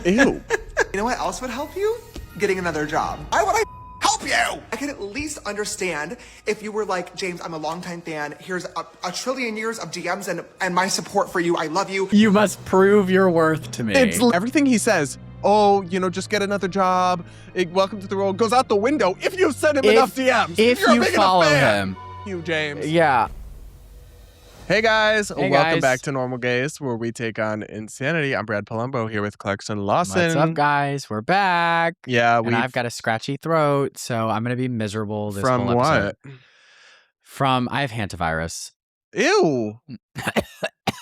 Ew. You know what else would help you? Getting another job. Why would I help you? I can at least understand if you were like, James, I'm a longtime fan. Here's a trillion years of DMs and my support for you. I love you. You must prove your worth to me. It's everything he says. Oh, just get another job. Welcome to the world goes out the window if you send him enough DMs. If you're you follow him. You, James. Yeah. Hey guys, Hey welcome guys. back to Normal Gaze, where we take on insanity. I'm Brad Polumbo here with Clarkson Lawson. What's up, guys? We're back. Yeah, and I've got a scratchy throat, so I'm gonna be miserable this from whole episode. What? I have hantavirus. Ew.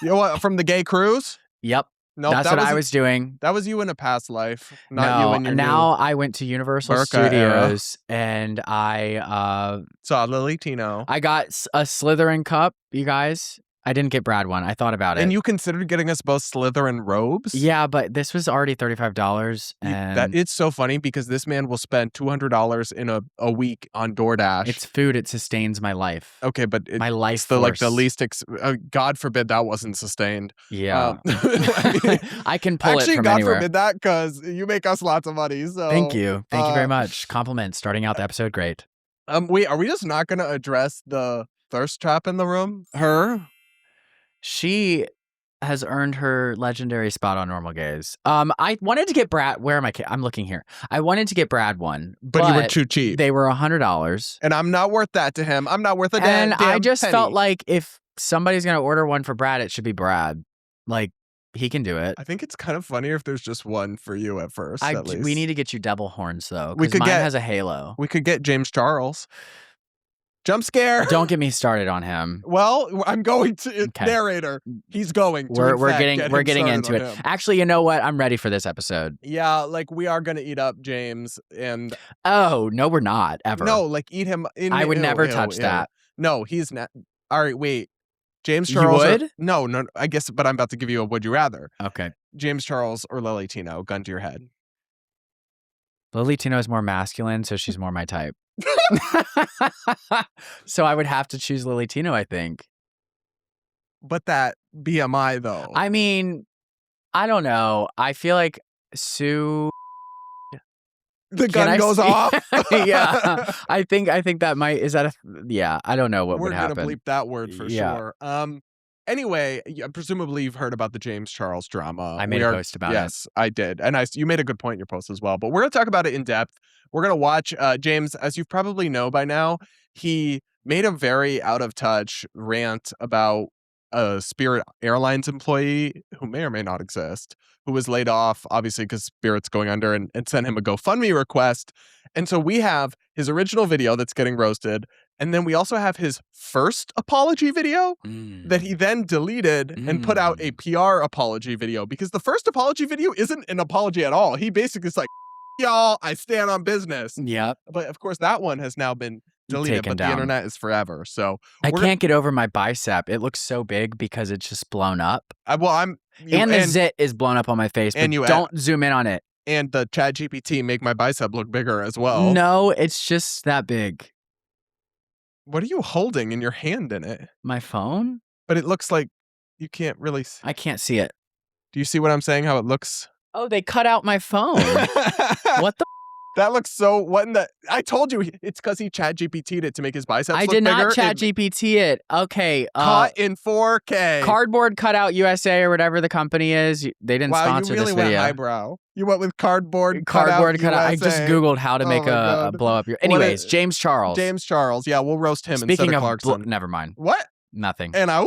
You know what? From the gay cruise? Yep. No, That's what I was doing. That was you in a past life, not you in your now I went to Universal Burqa Studios and I saw Lily Tino. I got a Slytherin cup, you guys. I didn't get Brad one. I thought about it. And you considered getting us both Slytherin robes? Yeah, but this was already $35. And It's so funny because this man will spend $200 in a week on DoorDash. it's food. It sustains my life. Okay, but My life it's the force. least. God forbid that wasn't sustained. Yeah. I mean, I can pull actually, it from God anywhere. forbid that because you make us lots of money. So Thank you. Thank you very much. Compliment. Starting out the episode great. Wait, are we just not going to address the thirst trap in the room? Her? She has earned her legendary spot on Normal Gaze. I wanted to get Brad. Where am I? I'm looking here. I wanted to get Brad one, But you were too cheap. They were $100, And I'm not worth that to him. I'm not worth a damn and I just penny. felt like if somebody's gonna order one for Brad, it should be Brad. Like he can do it. I think it's kind of funnier if there's just one for you at first. At least. We need to get you devil horns though, We because could mine get- has a halo. We could get James Charles. Jump scare. Don't get me started on him. Well, I'm going to Okay. narrator. He's going. To, We're in fact, getting get we're him getting started into on it. him. Actually, you know what? I'm ready for this episode. Yeah, like we are gonna eat up James, and Oh no, we're not ever. no, like eat him. I would never touch that. No, he's not. All right, wait. James You Charles. would? No, I guess, but I'm about to give you a would you rather. Okay. James Charles or Lily Tino, gun to your head. Lily Tino is more masculine, so she's more my type. So I would have to choose Lily Tino, I think. But that BMI though. I mean, I don't know. I feel like Sue. the Can gun I goes see- off. Yeah, I think that might. Is that a? Yeah, I don't know what We're would gonna happen. bleep that word for Yeah. sure. Anyway, presumably you've heard about the James Charles drama. I made a post about it. Yes, I did, and you made a good point in your post as well. But we're gonna talk about it in depth. We're gonna watch James, as you probably know by now. He made a very out of touch rant about a Spirit Airlines employee who may or may not exist, who was laid off, obviously because Spirit's going under, and sent him a GoFundMe request. And so we have his original video that's getting roasted. And then we also have his first apology video that he then deleted and put out a PR apology video, because the first apology video isn't an apology at all. He basically is like, y'all, I stand on business. Yep. But of course, that one has now been deleted, Taken but down. the internet is forever. So I we're can't get over my bicep. It looks so big because it's just blown up. and The zit is blown up on my face, but and you don't zoom in on it. and the Chat GPT make my bicep look bigger as well. No, it's just that big. What are you holding in your hand in it? My phone? But it looks like you can't really. I can't see it. Do you see what I'm saying? How it looks? Oh, they cut out my phone. What the? That looks so. What in the? I told you it's because he Chat GPT'd it to make his biceps. I look did bigger. not Chat GPT it. Okay. Caught in 4K. Cardboard Cutout USA or whatever the company is. They didn't Wow, sponsor you really this went video. highbrow. You went with cardboard Cardboard Cutout. I USA. just Googled how to Oh make my a God. blow up your. What Anyways, a- James Charles. James Charles. Yeah, we'll roast him Speaking instead of of Clarkson. never mind. What? Nothing. And I.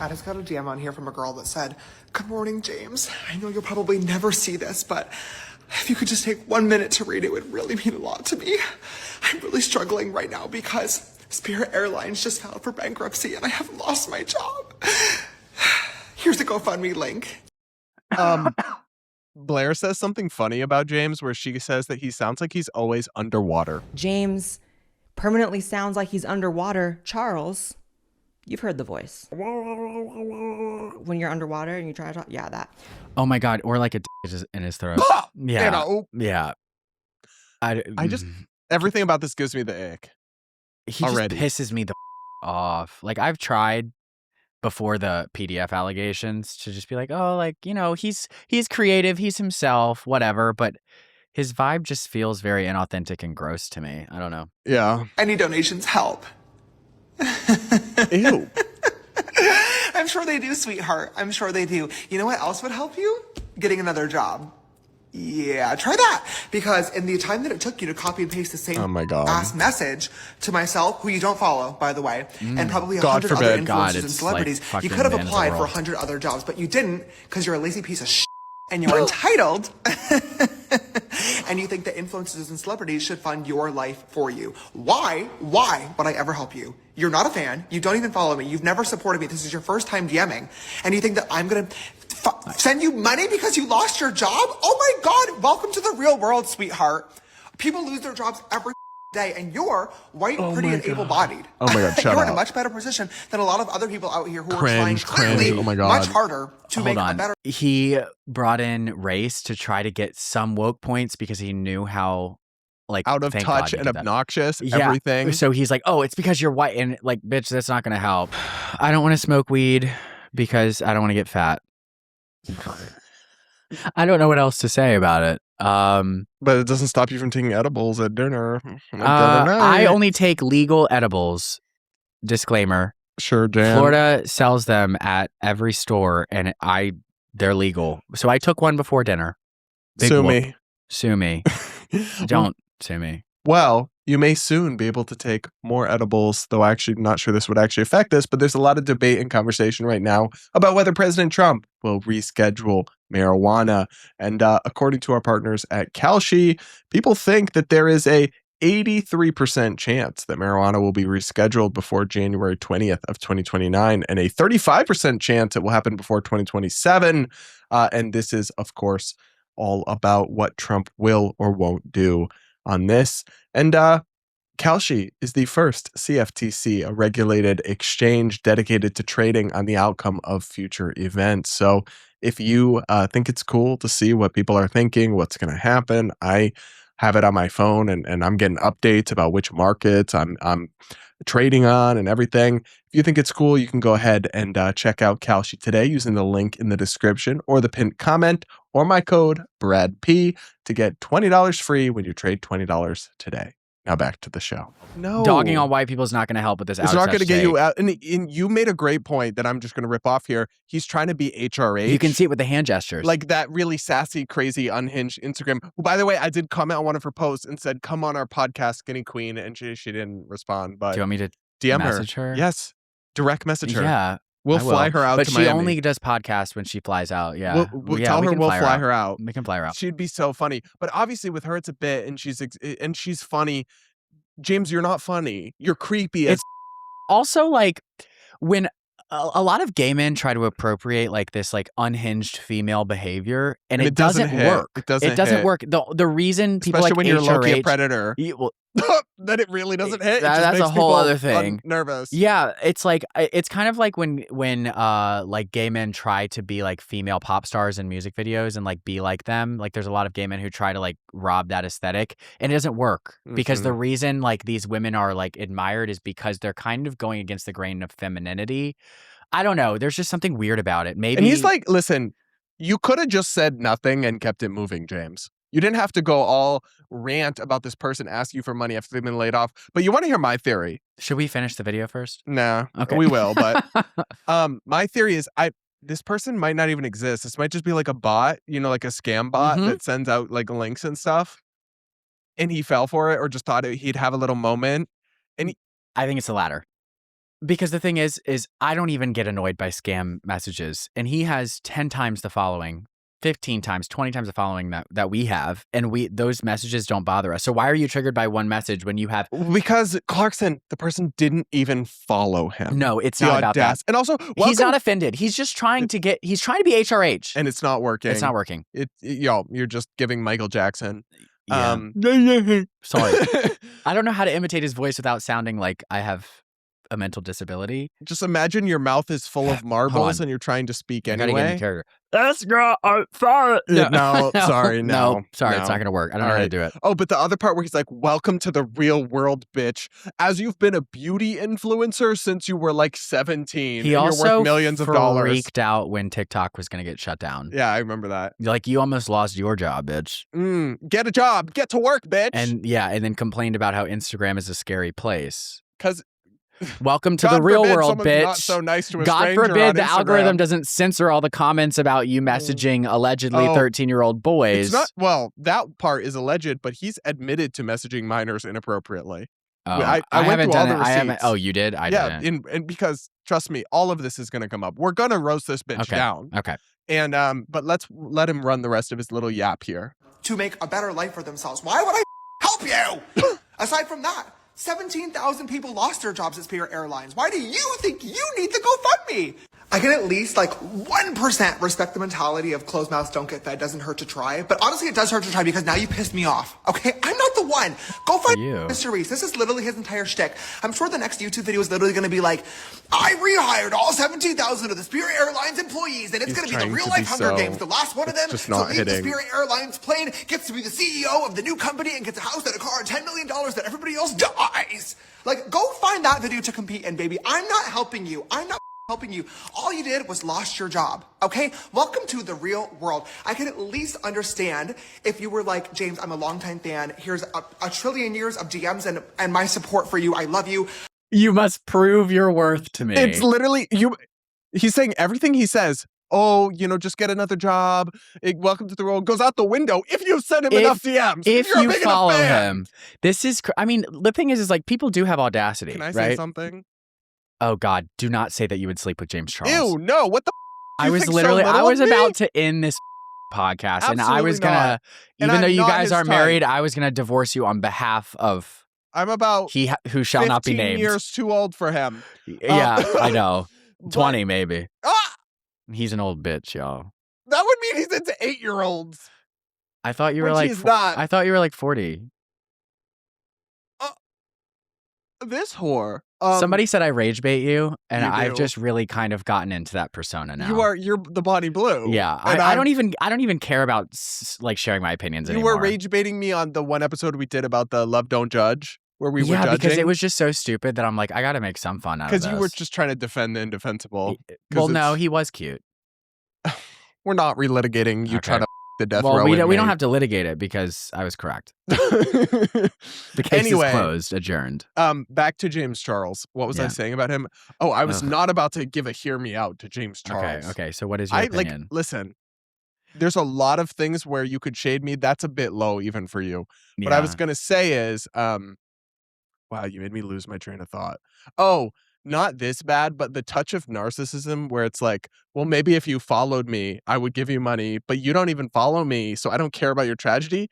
I just got a DM on here from a girl that said, "Good morning, James. I know you'll probably never see this, but if you could just take 1 minute to read it, would really mean a lot to me. I'm really struggling right now because Spirit Airlines just filed for bankruptcy and I have lost my job. Here's the GoFundMe link." Blair says something funny about James where she says that he sounds like he's always underwater. James permanently sounds like he's underwater. Charles, you've heard the voice. When you're underwater and you try to talk. Yeah, that. Oh my God. Or like a is in his throat. Yeah. And I- Yeah. I just everything about this gives me the ick. he already. just pisses me the off. Like I've tried before the PDF allegations to just be like, oh, like, you know, he's creative, he's himself, whatever. But his vibe just feels very inauthentic and gross to me. I don't know. Yeah. Any donations help. Ew. I'm sure they do, sweetheart. I'm sure they do. You know what else would help you? Getting another job. Yeah, try that. Because in the time that it took you to copy and paste the same ass message to myself, who you don't follow, by the way, and probably 100 other influencers and celebrities, you could have applied for 100 other jobs, but you didn't because you're a lazy piece of shit and you're entitled. And you think that influencers and celebrities should fund your life for you. Why would I ever help you? You're not a fan. You don't even follow me. You've never supported me. This is your first time DMing. And you think that I'm going to send you money because you lost your job? Oh my God. Welcome to the real world, sweetheart. People lose their jobs every day, and you're white, pretty, and able-bodied. Oh my God, shut You're up. in a much better position than a lot of other people out here who are trying clearly Oh my God. much harder to make Hold a on. better. He brought in race to try to get some woke points because he knew how like Out of thank touch God he and did that. obnoxious, Yeah. everything. So he's like, oh, it's because you're white. And like, bitch, that's not going to help. I don't want to smoke weed because I don't want to get fat. I don't know what else to say about it. But it doesn't stop you from taking edibles at dinner. I only take legal edibles. Disclaimer. Sure, Jan. Florida sells them at every store, and they're legal. So I took one before dinner. Big Sue whoop. me. Sue me. Don't sue me. Well, you may soon be able to take more edibles, though I'm actually not sure this would actually affect this, but there's a lot of debate and conversation right now about whether President Trump will reschedule marijuana. And according to our partners at Kalshi, people think that there is a 83% chance that marijuana will be rescheduled before January 20th of 2029 and a 35% chance it will happen before 2027. And this is, of course, all about what Trump will or won't do on this. And Kalshi is the first CFTC, a regulated exchange dedicated to trading on the outcome of future events. So if you think it's cool to see what people are thinking, what's going to happen, I have it on my phone and I'm getting updates about which markets I'm trading on and everything. If you think it's cool, you can go ahead and check out Kalshi today using the link in the description or the pinned comment or my code BRADP to get $20 free when you trade $20 today. Now back to the show. No. Dogging on white people is not going to help with this. It's not going to get you out. And you made a great point that I'm just going to rip off here. He's trying to be HRH. You can see it with the hand gestures. Like that really sassy, crazy, unhinged Instagram. Who, by the way, I did comment on one of her posts and said, come on our podcast, Skinny Queen. And she didn't respond. But do you want me to DM message her? Yes. Direct message her. Yeah. We'll fly her out but to she Miami. only does podcasts when she flies out. Yeah. We'll tell her we'll fly her out. We can fly her out. She'd be so funny. But obviously with her, it's a bit and she's funny. James, you're not funny. You're creepy. It's also like when a lot of gay men try to appropriate like this like unhinged female behavior, and it doesn't work. It doesn't hit. Work. The reason people especially like when you're low-key a HRH, predator, then it really doesn't hit. That's a whole other thing. Nervous. Yeah, it's like it's kind of like when like gay men try to be like female pop stars in music videos and like be like them. Like there's a lot of gay men who try to like rob that aesthetic, and it doesn't work because the reason like these women are like admired is because they're kind of going against the grain of femininity. I don't know. There's just something weird about it. Maybe. And he's like, listen, you could have just said nothing and kept it moving, James. You didn't have to go all rant about this person asking you for money after they've been laid off. But you want to hear my theory? Should we finish the video first? Nah, okay. We will. But my theory is this person might not even exist. This might just be like a bot, like a scam bot that sends out like links and stuff. And he fell for it or just thought he'd have a little moment. And I think it's the latter. Because the thing is I don't even get annoyed by scam messages. And he has 10 times the following, 15 times, 20 times the following that we have. And those messages don't bother us. So why are you triggered by one message when you have... Because Clarkson, the person didn't even follow him. No, it's not about that. And also, he's not offended. He's just trying to be HRH. And it's not working. It's not working. You're just giving Michael Jackson. Yeah. Sorry. I don't know how to imitate his voice without sounding like I have a mental disability. Just imagine your mouth is full of marbles on. and you're trying to speak I gotta get in anyway. character. That's not sorry. No, sorry, no. Sorry, no. it's not gonna work. I don't know how to do it. Oh, but the other part where he's like, welcome to the real world, bitch. As you've been a beauty influencer since you were like 17. He and also you're worth millions of dollars. freaked out when TikTok was gonna get shut down. Yeah, I remember that. Like, you almost lost your job, bitch. Get a job. Get to work, bitch. And then complained about how Instagram is a scary place. Because welcome to God the real forbid world, someone's bitch. Not so nice to a God stranger forbid on the Instagram. algorithm doesn't censor all the comments about you messaging allegedly 13-year-old boys. It's not, well, that part is alleged, but he's admitted to messaging minors inappropriately. Oh, I went haven't through all done the it. I haven't. receipts. Oh, you did? I didn't. And because trust me, all of this is going to come up. We're going to roast this bitch down. Okay. And but let's let him run the rest of his little yap here. To make a better life for themselves. Why would I help you? Aside from that, 17,000 people lost their jobs at Spirit Airlines. Why do you think you need the GoFundMe? I can at least 1% respect the mentality of closed mouths don't get fed, doesn't hurt to try. But honestly, it does hurt to try because now you pissed me off. Okay, I'm not the one. Go find Mr. Reese. This is literally his entire shtick. I'm sure the next YouTube video is literally going to be like, I rehired all 17,000 of the Spirit Airlines employees, and it's going to be the real life Hunger Games. The last one of them just to not leave the hitting. Spirit Airlines plane gets to be the CEO of the new company and gets a house and a car and $10 million that everybody else dies. Go find that video to compete in, baby. I'm not helping you. I'm not helping you. All you did was lost your job, okay? Welcome to the real world. I can at least understand if you were like, James, I'm a longtime fan. Here's a trillion years of DMs and my support for you. I love you. You must prove your worth to me. It's literally he's saying everything he says. Oh, just get another job. Welcome to the world goes out the window if you send him enough DMs. If you're a you big follow enough fan. him. This is, the thing is people do have audacity. Can I right? say something? Oh God, do not say that you would sleep with James Charles. Ew, no. What the I was about to end this podcast. Absolutely and I was going to, even though you guys are married, I was going to divorce you on behalf of I'm about he who shall not be 15 named. years too old for him. Yeah, I know. 20 maybe. Ah! He's an old bitch, y'all. That would mean he's into 8-year-olds. I thought you were Which he's not. I thought you were like 40. This whore. Somebody said I rage bait you, and You I've do. just really kind of gotten into that persona now. You're the Bonnie Blue. Yeah, And I don't even care about sharing my opinions You anymore. were rage baiting me on the one episode we did about the Love Don't Judge, where we were yeah, judging. because it was just so stupid that I'm like, I got to make some fun out of this. Because you were just trying to defend the indefensible. Well, no, he was cute. We're not relitigating you trying to the death row. Well, we with don't me. have to litigate it because I was correct. The case Anyway, is closed, adjourned. Back to James Charles. What was I Yeah. saying about him? Oh, I was not about to give a hear me out to James Charles. Okay. So what is your opinion? Listen, there's a lot of things where you could shade me. That's a bit low even for you. What I was going to say is, wow, you made me lose my train of thought. Oh, not this bad, but the touch of narcissism where it's like, well, maybe if you followed me, I would give you money, but you don't even follow me, so I don't care about your tragedy.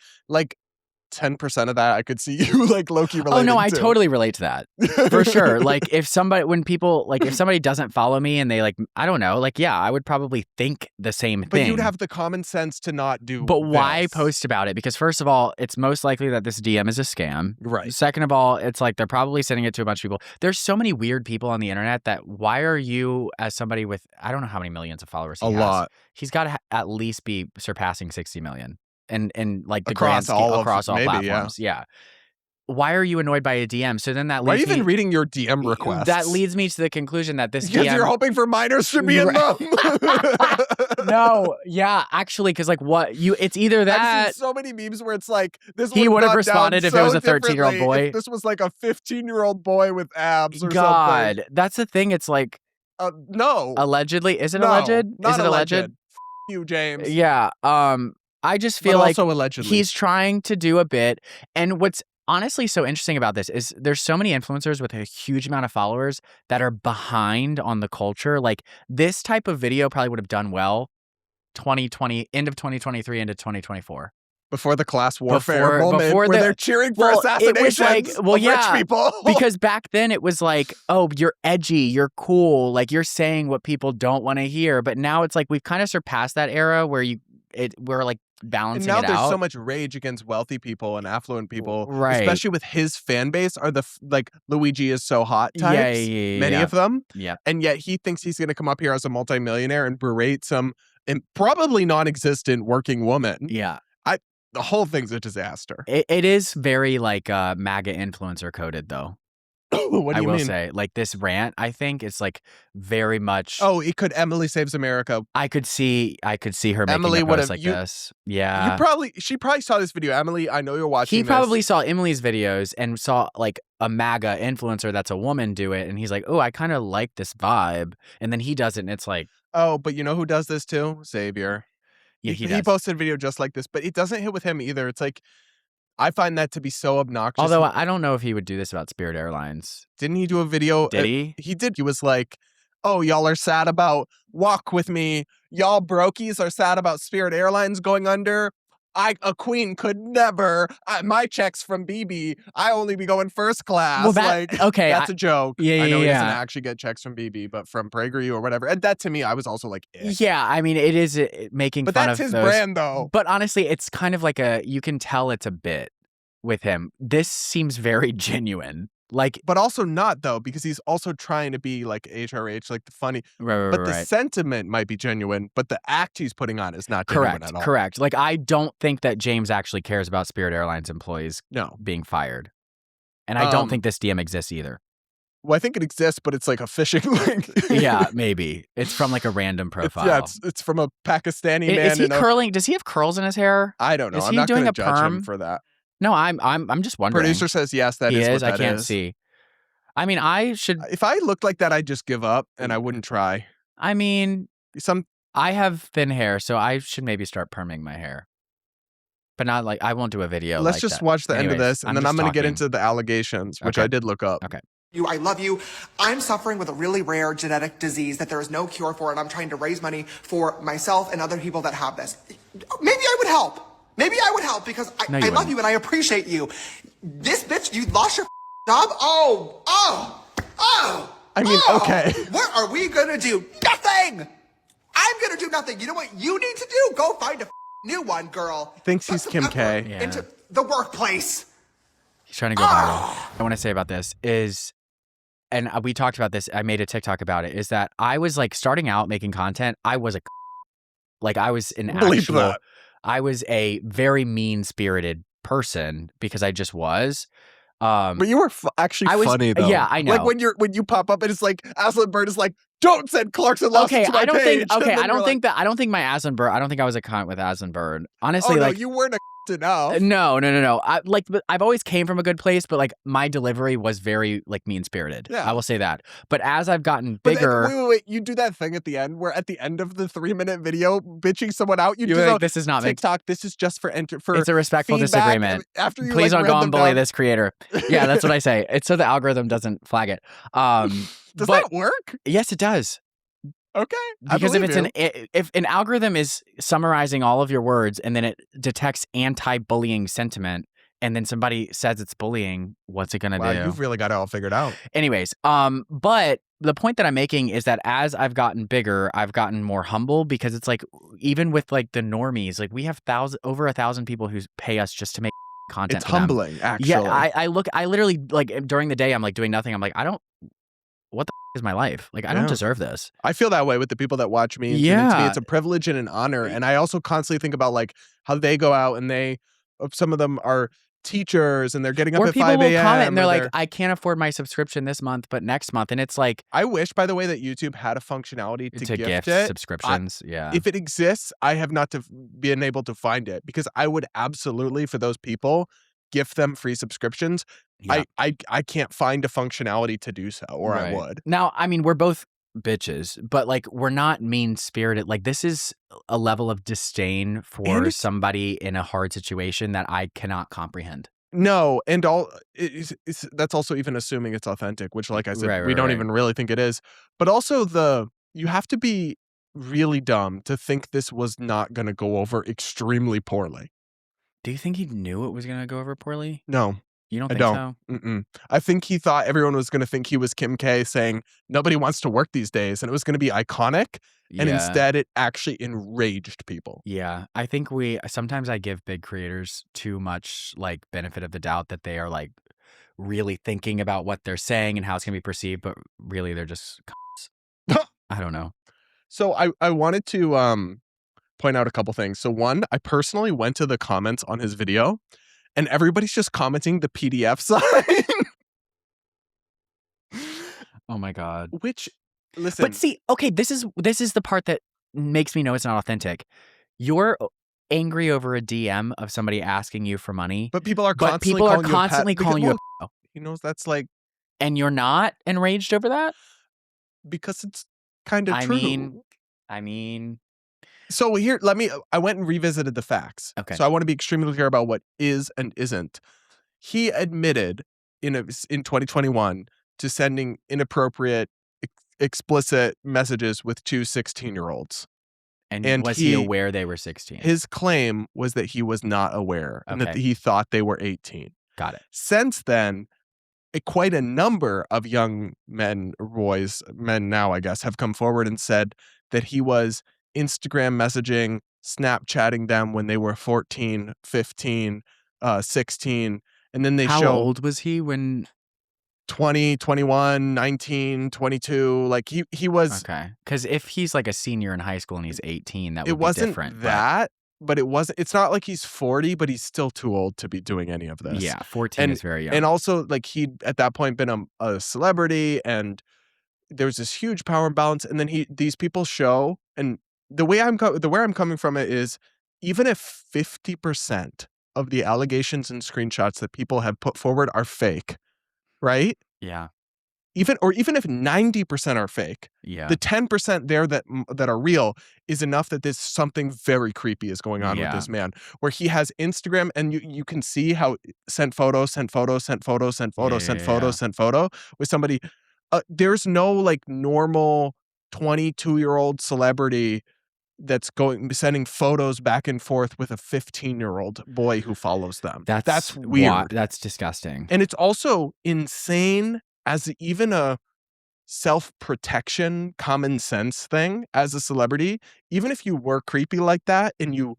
10% of that I could see you low-key relating Oh no, I to. totally relate to that. For sure. If somebody doesn't follow me and they I don't know, yeah, I would probably think the same thing. But you'd have the common sense to not do But why this. post about it? Because first of all, it's most likely that this DM is a scam. Right. Second of all, it's they're probably sending it to a bunch of people. There's so many weird people on the internet that why are you, as somebody with, I don't know how many millions of followers he has. lot. He's got to at least be surpassing 60 million. And the Across grand scheme, all across all maybe, platforms. Yeah. Why are you annoyed by a DM? So then that Why are leads you even me, reading your DM requests? that leads me to the conclusion that this because DM you're hoping for minors to be in them. No, yeah, actually, because it's either I've that seen so many memes where it's this He would would have gone responded down if it was so a 13-year-old differently boy. if this was a 15-year-old boy with abs or God, that's the thing. It's something. No. allegedly, is it No, alleged? not Is it alleged? F- you, James. Yeah. I just But feel like also allegedly. he's trying to do a bit, and what's honestly so interesting about this is there's so many influencers with a huge amount of followers that are behind on the culture. This type of video probably would have done well 2020, end of 2023 into 2024. Before the class warfare moment before where they're cheering for it was assassinations of rich people. because back then it was oh, you're edgy, you're cool, you're saying what people don't want to hear. But now it's we've kind of surpassed that era where we're like And balancing now it there's out. so much rage against wealthy people and affluent people, Right. especially with his fan base are like Luigi is so hot Yeah, types, many yeah. of them. Yeah. And yet he thinks he's going to come up here as a multimillionaire and berate some probably non-existent working woman. Yeah. The whole thing's a disaster. It is very like MAGA influencer coded though. What do I you will mean? say, like this rant, I think it's like very much. Oh, it could Emily Saves America. I could see her making Emily a would post have like you. this. Yeah. She probably saw this video. Emily, I know you're watching. He this. probably saw Emily's videos and saw like a MAGA influencer that's a woman do it, and he's like, "Oh, I kind of like this vibe," and then he does it, and it's like, Oh, but you know who does this too? Xavier. yeah, He does. posted a video just like this, but it doesn't hit with him either. It's like I find that to be so obnoxious. Although I don't know if he would do this about Spirit Airlines. Didn't he do a video? Did he? He did. He was like, "Oh, y'all are sad about Walk With Me. Y'all brokies are sad about Spirit Airlines going under. A queen could never. My check's from BB. I only be going first class." Well, that okay. That's a joke. Yeah, I know he yeah. doesn't actually get checks from BB, but from PragerU or whatever. And that to me, I was also like, eh. Yeah, I mean, it is making But fun that's of his those. brand, though. But honestly, it's kind of like you can tell it's a bit with him. This seems very genuine. Like, But also not though, because he's also trying to be like HRH, like the funny. right, But the sentiment might be genuine, but the act he's putting on is not genuine at all. Correct. Like, I don't think that James actually cares about Spirit Airlines employees No. being fired. And I don't think this DM exists either. Well, I think it exists, but it's like a phishing link. Yeah, maybe. It's from like a random profile. It's from a Pakistani man. Is he curling? Does he have curls in his hair? I don't know. Is I'm he not doing going to a judge him perm? for that. No, I'm just wondering. Producer says yes, that he is is. what I that can't is. see. I mean, I should. If I looked like that, I'd just give up and I wouldn't try. I mean, I have thin hair, so I should maybe start perming my hair. But not like I won't do a video. Let's like just that. watch the end of Anyways, this, and then I'm going to get talking. into the allegations, which Okay. I did look up. Okay. I love you. I'm suffering with a really rare genetic disease that there is no cure for, and I'm trying to raise money for myself and other people that have this. Maybe I would help. Maybe I would help because I love wouldn't. you and I appreciate you. This bitch, you lost your job? Oh. I mean, okay. What are we gonna do? Nothing! I'm gonna do nothing. You know what you need to do? Go find a new one, girl. Thinks he's Kim K. Yeah. Into the workplace. He's trying to go viral. I want to say about this is, and we talked about this. I made a TikTok about it. Is that I was like starting out making content. I was I was an Believe actual. that. I was a very mean spirited person because I just was. But you were actually funny though. Yeah, I know. Like when you pop up and it's like Aslan Bird is like, "Don't send Clarkson Lawson to my I don't page." think. Okay, And then I don't you're think that. I don't think my Aslan Bird. I don't think I was a cunt with Aslan Bird. like, Honestly, "Oh no, like you weren't enough." no. I've always came from a good place, but like my delivery was very like mean spirited. Yeah. I will say that. But as I've gotten But then- bigger, wait, you do that thing at the end where at the end of the 3-minute video, bitching someone out, you you're do like, the this is not meant. TikTok. This is just for It's a respectful feedback. disagreement. After you Please like, don't go read and them bully down. this creator. Yeah, that's what I say. It's so the algorithm doesn't flag it. Does but that work? yes, it does. Okay. I Because if believe it's you. if an algorithm is summarizing all of your words and then it detects anti-bullying sentiment and then somebody says it's bullying, what's it gonna Wow, do? you've really got it all figured out. Anyways, but the point that I'm making is that as I've gotten bigger, I've gotten more humble because it's like even with like the normies, like we have over 1,000 people who pay us just to make content. It's for them. humbling, actually. Yeah, I literally like during the day I'm like doing nothing. I'm like, what the is my life? Like I don't Yeah. deserve this. I feel that way with the people that watch me. And tune into me. It's a privilege and an honor. And I also constantly think about like how they go out and some of them are teachers and they're getting up Or at people 5 will a.m. comment and they're or like, I can't afford my subscription this month, but next month. And it's like I wish, by the way, that YouTube had a functionality to gift gift it. subscriptions. Yeah. If it exists, I have not been able to find it because I would absolutely, for those people, gift them free subscriptions. Yeah. I can't find a functionality to do so, or I Right. would. Now, I mean, we're both bitches, but like we're not mean spirited. Like this is a level of disdain for And it's- somebody in a hard situation that I cannot comprehend. No, and that's also even assuming it's authentic, which, like I said, Right, we right, don't right. even really think it is. But also you have to be really dumb to think this was not going to go over extremely poorly. Do you think he knew it was going to go over poorly? No. You don't I think don't. so? Mm-mm. I think he thought everyone was going to think he was Kim K saying nobody wants to work these days, and it was going to be iconic. And Yeah. instead, it actually enraged people. Yeah. I think sometimes I give big creators too much like benefit of the doubt that they are like really thinking about what they're saying and how it's going to be perceived, but really they're just I don't know. So I wanted to point out a couple things. So one, I personally went to the comments on his video, and everybody's just commenting the PDF sign. Oh my God. Which, listen, But see, okay, this is the part that makes me know it's not authentic. You're angry over a DM of somebody asking you for money, but people are but constantly people are calling you a pet constantly because, calling you a well, he knows that's like, and you're not enraged over that? because it's kind of I true. mean, So here, I went and revisited the facts. Okay. So I want to be extremely clear about what is and isn't. He admitted in 2021 to sending inappropriate, explicit messages with two 16-year-olds. and was he aware they were 16? His claim was that he was not aware and that Okay. he thought they were 18. Got it. Since then, quite a number of young men now, I guess, have come forward and said that he was Instagram messaging, Snapchatting them when they were 14, 15, 16. And then they How show old was he when 20, 21, 19, 22. Like he was, Okay. Because if he's like a senior in high school and he's 18, that would it be wasn't different. that, but it's not like he's 40, but he's still too old to be doing any of this. Yeah, 14 is very young. And also, like, he'd at that point been a celebrity, and there was this huge power imbalance. And then these people show, and where I'm coming from it is, even if 50% of the allegations and screenshots that people have put forward are fake, right? Yeah. Even if 90% are fake, Yeah. the 10% there that are real is enough that there's something very creepy is going on with this man, where he has Instagram, and you can see how sent photo with somebody. There's no like normal 22-year-old celebrity that's sending photos back and forth with a 15-year-old boy who follows them. That's weird. That's disgusting. And it's also insane as even a self-protection, common sense thing as a celebrity. Even if you were creepy like that, and you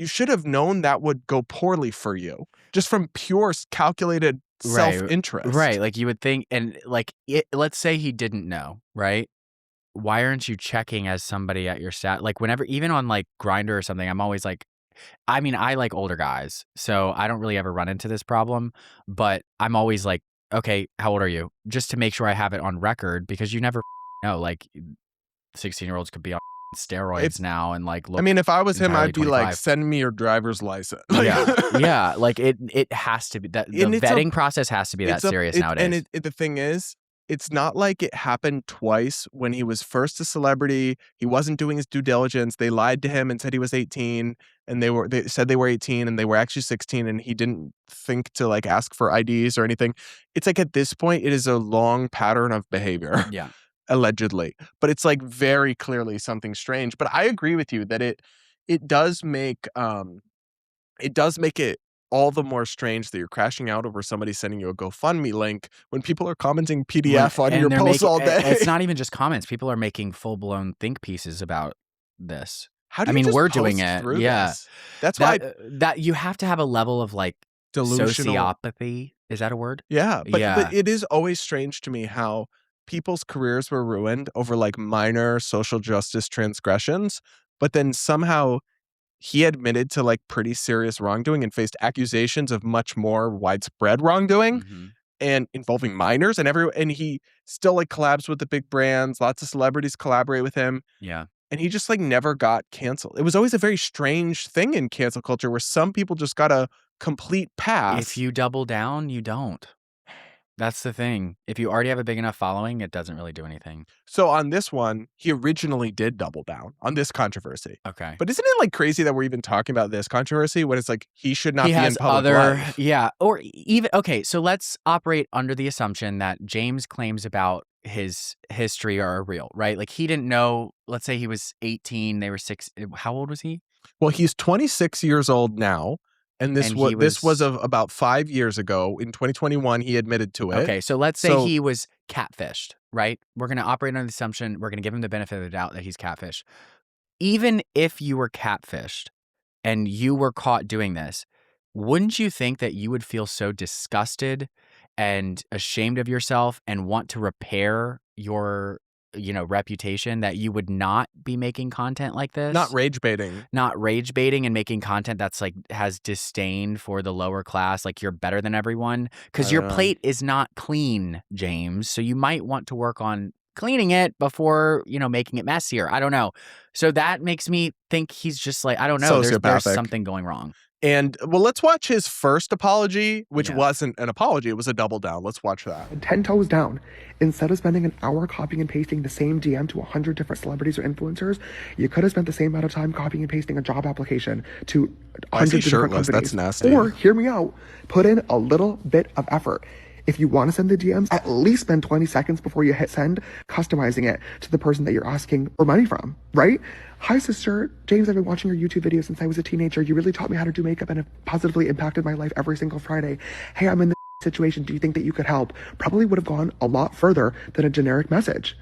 should have known that would go poorly for you, just from pure calculated self-interest. Right. Like you would think, and like let's say he didn't know, right? Why aren't you checking as somebody at your stat? Like whenever, even on like Grindr or something, I'm always like, I mean, I like older guys, so I don't really ever run into this problem, but I'm always like, okay, how old are you? Just to make sure I have it on record, because you never know, like 16-year-olds could be on steroids now and like look. I mean, if I was him, entirely I'd be like, 25. send me your driver's license. Yeah, like it has to be that the vetting process has to be that serious nowadays. And the thing is, it's not like it happened twice. When he was first a celebrity, he wasn't doing his due diligence. They lied to him and said he was 18, and they said they were 18 and they were actually 16, and he didn't think to like ask for IDs or anything. It's like at this point, it is a long pattern of behavior. Yeah. Allegedly, but it's like very clearly something strange. But I agree with you that it does make it all the more strange that you're crashing out over somebody sending you a GoFundMe link when people are commenting PDF on your posts all day. It's not even just comments. People are making full-blown think pieces about this. How do you we're doing it. Yeah. This? That's why that you have to have a level of like delusional sociopathy. Is that a word? Yeah, but it is always strange to me how people's careers were ruined over like minor social justice transgressions, but then somehow he admitted to like pretty serious wrongdoing and faced accusations of much more widespread wrongdoing and involving minors, and he still like collabs with the big brands. Lots of celebrities collaborate with him. Yeah. And he just like never got canceled. It was always a very strange thing in cancel culture where some people just got a complete pass. If you double down, you don't. That's the thing. If you already have a big enough following, it doesn't really do anything. So on this one, he originally did double down on this controversy. Okay. But isn't it like crazy that we're even talking about this controversy when it's like he should not be in public life? Yeah. Or even, okay, so let's operate under the assumption that James' claims about his history are real, right? Like he didn't know, let's say he was 18, they were 6. How old was he? Well, he's 26 years old now. And this was of about 5 years ago. In 2021, he admitted to it. Okay, so let's say he was catfished, right? We're going to operate on the assumption, we're going to give him the benefit of the doubt that he's catfished. Even if you were catfished and you were caught doing this, wouldn't you think that you would feel so disgusted and ashamed of yourself and want to repair your, reputation that you would not be making content like this? Not rage baiting And making content that's like has disdain for the lower class, like you're better than everyone, because your plate is not clean, James. So you might want to work on cleaning it before, making it messier. I don't know. So that makes me think he's just like, I don't know. There's something going wrong. And well, let's watch his first apology, which wasn't an apology. It was a double down. Let's watch that. 10 toes down. Instead of spending an hour copying and pasting the same DM to 100 different celebrities or influencers, you could have spent the same amount of time copying and pasting a job application to hundreds of different companies. That's nasty. Or, hear me out, put in a little bit of effort. If you want to send the DMs, at least spend 20 seconds before you hit send, customizing it to the person that you're asking for money from, right? Hi, sister. James, I've been watching your YouTube videos since I was a teenager. You really taught me how to do makeup and have positively impacted my life every single Friday. Hey, I'm in this situation. Do you think that you could help? Probably would have gone a lot further than a generic message.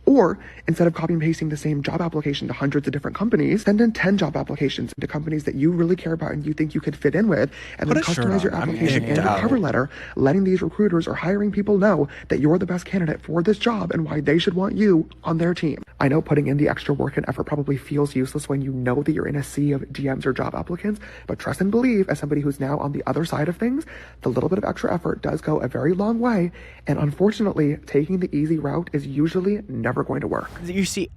Or instead of copy and pasting the same job application to hundreds of different companies, send in 10 job applications to companies that you really care about and you think you could fit in with, and then customize your application and your cover letter, letting these recruiters or hiring people know that you're the best candidate for this job and why they should want you on their team. I know putting in the extra work and effort probably feels useless when you know that you're in a sea of DMs or job applicants, but trust and believe, as somebody who's now on the other side of things, the little bit of extra effort does go a very long way, and unfortunately, taking the easy route is usually never going to work. You see,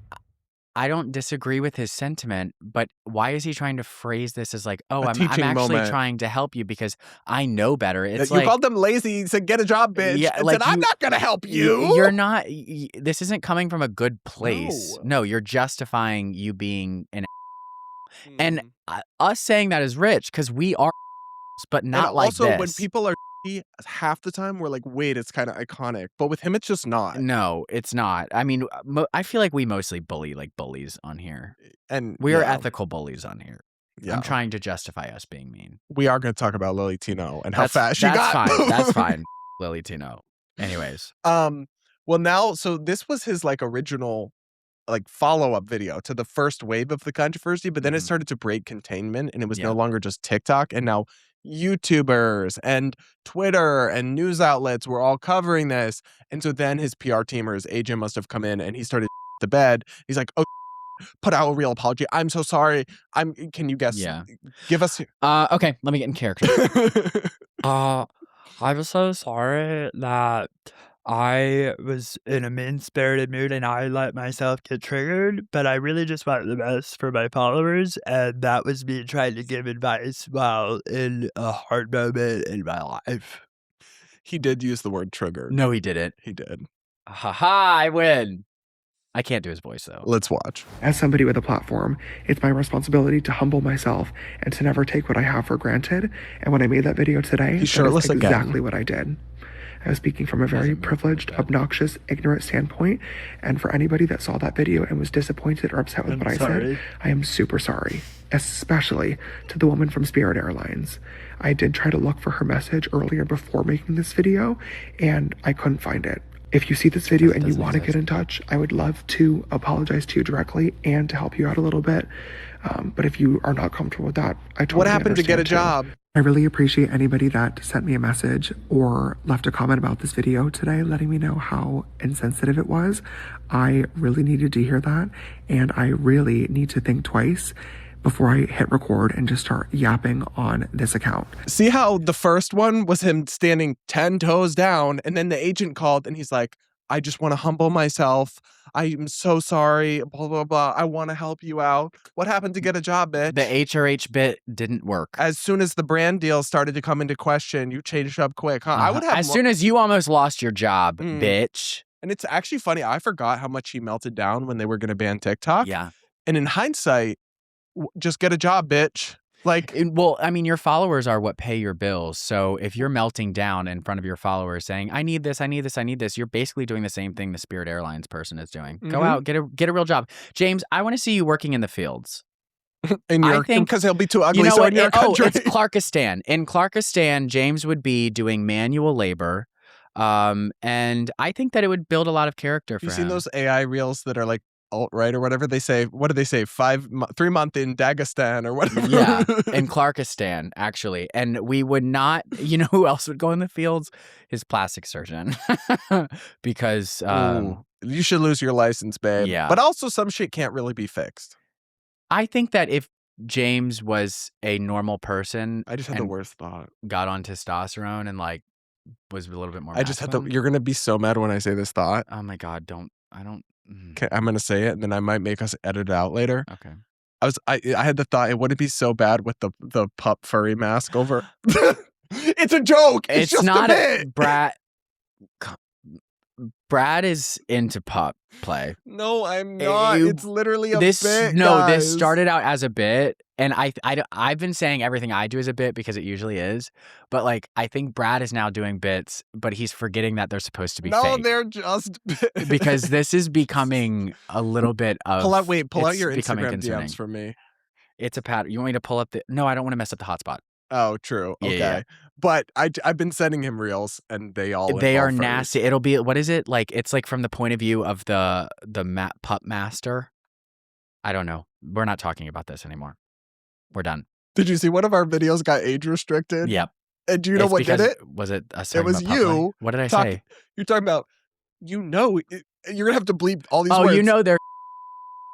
I don't disagree with his sentiment, but why is he trying to phrase this as like, oh, I'm actually trying to help you because I know better? It's you called them lazy. You said, get a job, bitch. Yeah, and said, I'm not going to help you. You're not. This isn't coming from a good place. No, you're justifying you being an and us saying that is rich because we are, but not and like also, this. when people are half the time, we're like, wait, it's kind of iconic. But with him, it's just not. No, it's not. I mean, I feel like we mostly bully like bullies on here. And we are ethical bullies on here. Yeah. I'm trying to justify us being mean. We are going to talk about Lily Tino and how fast she got. That's fine. That's fine. Lily Tino. Anyways. Well, now, so this was his like original like follow-up video to the first wave of the controversy, but then it started to break containment and it was no longer just TikTok, and now YouTubers and Twitter and news outlets were all covering this. And so then his PR team or his agent must have come in and he started to bed. He's like, oh, put out a real apology. I'm so sorry. Can you guess? Yeah. Give us. Okay, let me get in character. I'm so sorry that I was in a mean-spirited mood and I let myself get triggered, but I really just want the best for my followers, and that was me trying to give advice while in a hard moment in my life. He did use the word trigger. No, he didn't. He did. Ha! I win. I can't do his voice, though. Let's watch. As somebody with a platform, it's my responsibility to humble myself and to never take what I have for granted. And when I made that video today, he's shirtless that's exactly again. what I did. I was speaking from a very privileged, obnoxious, ignorant standpoint. And for anybody that saw that video and was disappointed or upset with what I said, I am super sorry, especially to the woman from Spirit Airlines. I did try to look for her message earlier before making this video, and I couldn't find it. If you see this video and you want to get in touch, I would love to apologize to you directly and to help you out a little bit. But if you are not comfortable with that, I totally What happened to get a understand job? I really appreciate anybody that sent me a message or left a comment about this video today, letting me know how insensitive it was. I really needed to hear that, and I really need to think twice before I hit record and just start yapping on this account. See how the first one was him standing 10 toes down, and then the agent called and he's like, I just want to humble myself. I'm so sorry, blah, blah, blah. I want to help you out. What happened to get a job, bitch? The HRH bit didn't work. As soon as the brand deal started to come into question, you changed up quick, huh? I would have as soon as you almost lost your job, bitch. And it's actually funny. I forgot how much he melted down when they were going to ban TikTok. Yeah. And in hindsight, just get a job, bitch. Like, well, I mean, your followers are what pay your bills. So if you're melting down in front of your followers saying, I need this, I need this, I need this, you're basically doing the same thing the Spirit Airlines person is doing. Go out, get a real job. James, I want to see you working in the fields. in your think- because he'll be too ugly. You know so what? in your country, it's Clarkistan. In Clarkistan, James would be doing manual labor. And I think that it would build a lot of character for you him. seen those AI reels that are like alt-right or whatever they say? What do they say? 3 month in Dagestan or whatever. Yeah, in Clarkistan, actually. And we would not, you know who else would go in the fields? His plastic surgeon. Because Ooh, you should lose your license, babe. Yeah. But also some shit can't really be fixed. I think that if James was a normal person I just had the and worst thought. got on testosterone and like was a little bit more I just had the. masculine. You're gonna be so mad when I say this thought. Oh my God, I don't. Okay, I'm gonna say it, and then I might make us edit it out later. Okay. I had the thought it wouldn't be so bad with the pup furry mask over. It's a joke. It's just not a bit. Brad is into pup play. No, I'm not. You- It's literally a This bit. this guys. started out as a bit, and I've been saying everything I do is a bit because it usually is. But like I think Brad is now doing bits, but he's forgetting that they're supposed to be No, fake. they're just bits. Because this is becoming a little bit of pull out it's your becoming Instagram concerning. DMs for me. It's a pattern. You want me to pull up the? No, I don't want to mess up the hotspot. Oh, true. Yeah, Okay. yeah. But I've been sending him reels and they all They are involve furries. nasty. It'll be what is it like? It's like from the point of view of the pup master. I don't know. We're not talking about this anymore. We're done. Did you see one of our videos got age restricted? Yep. And do you know It's what did because- it? Was it us It talking was about pup play? you What did I talking- say? You're talking about, you're gonna have to bleep all these Oh, words. you know they're.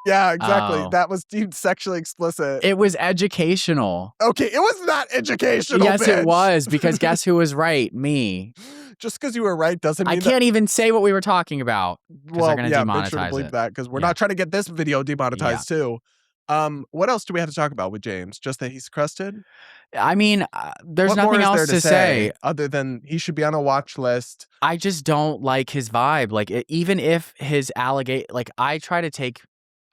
Yeah, exactly. Oh. That was deemed sexually explicit. It was educational. Okay, it was not educational. Yes, bitch. it was because guess who was right? Me. Just because you were right doesn't mean I can't even say what we were talking about. Well, they're gonna yeah, make sure to demonetize bleep it. that because we're Yeah. not trying to get this video demonetized too. What else do we have to talk about with James? Just that he's crusted? I mean, there's What more nothing is there else to say. other than he should be on a watch list. I just don't like his vibe. Like even if his like I try to take.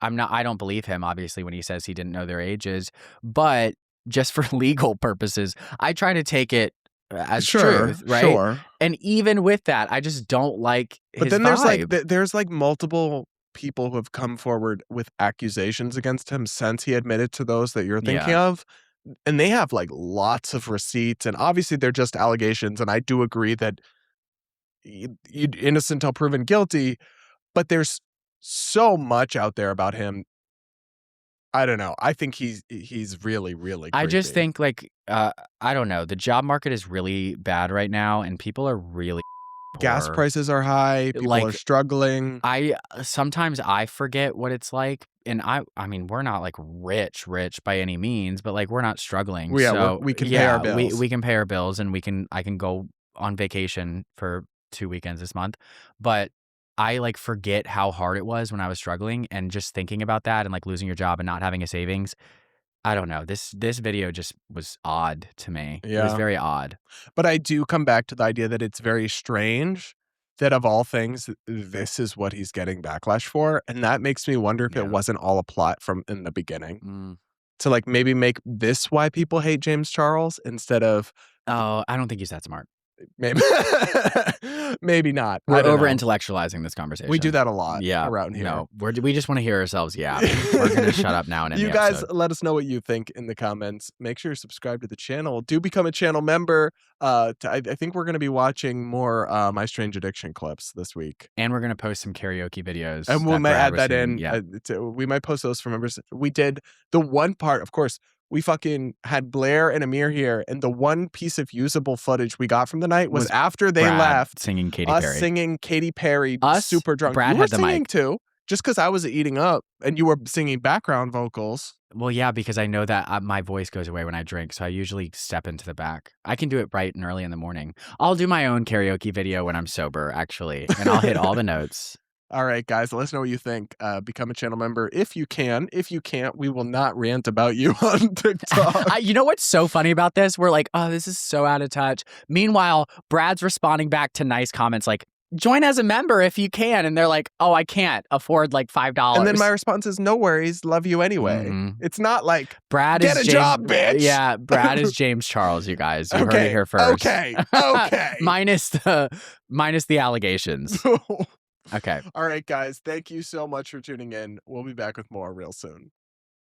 I don't believe him obviously when he says he didn't know their ages, but just for legal purposes, I try to take it as truth, right? Sure. And even with that, I just don't like his But then vibe. there's like multiple people who have come forward with accusations against him since he admitted to those that you're thinking of. And they have like lots of receipts, and obviously they're just allegations. And I do agree that you innocent till proven guilty, but there's so much out there about him. I don't know. I think he's really, really creepy. I just think like I don't know. The job market is really bad right now, and people are really gas poor. prices are high. People Like, are struggling. Sometimes I forget what it's like, and I mean we're not like rich by any means, but like we're not struggling. Yeah, so we can pay our yeah, bills. we can pay our bills, and I can go on vacation for 2 weekends this month, but I like forget how hard it was when I was struggling, and just thinking about that and like losing your job and not having a savings. I don't know. This video just was odd to me. It was Yeah. very odd. But I do come back to the idea that it's very strange that of all things, this is what he's getting backlash for. And that makes me wonder if Yeah. it wasn't all a plot from in the beginning Mm. to like maybe make this why people hate James Charles instead of Oh, I don't think he's that smart. maybe maybe not. I We're don't over know. intellectualizing this conversation. We do that a lot Yeah, around here. No, we just want to hear ourselves. Yeah, we're gonna shut up now and end You the guys episode. let us know what you think in the comments. Make sure you subscribe to the channel. Do become a channel member. I think we're going to be watching more My Strange Addiction clips this week. And we're gonna post some karaoke videos, And we that might Brad add was that singing. in. Yeah, We might post those for members. We did the one part, of course, we fucking had Blair and Amir here. And the one piece of usable footage we got from the night was Was after they Brad left, singing Katy us Perry. singing Katy Perry, Us, super drunk. Brad you were had the singing mic. too. Just because I was eating up and you were singing background vocals. Well, yeah, because I know that my voice goes away when I drink, so I usually step into the back. I can do it bright and early in the morning. I'll do my own karaoke video when I'm sober, actually, and I'll hit all the notes. All right, guys, let us know what you think. Become a channel member if you can. If you can't, we will not rant about you on TikTok. You know what's so funny about this? We're like, oh, this is so out of touch. Meanwhile, Brad's responding back to nice comments like, join as a member if you can. And they're like, oh, I can't afford like $5. And then my response is, no worries, love you anyway. Mhm. It's not like, Brad get is a job, bitch. Yeah, Brad is James Charles, you guys. You heard okay, it here first. okay. minus the allegations. Okay. All right, guys, thank you so much for tuning in. We'll be back with more real soon.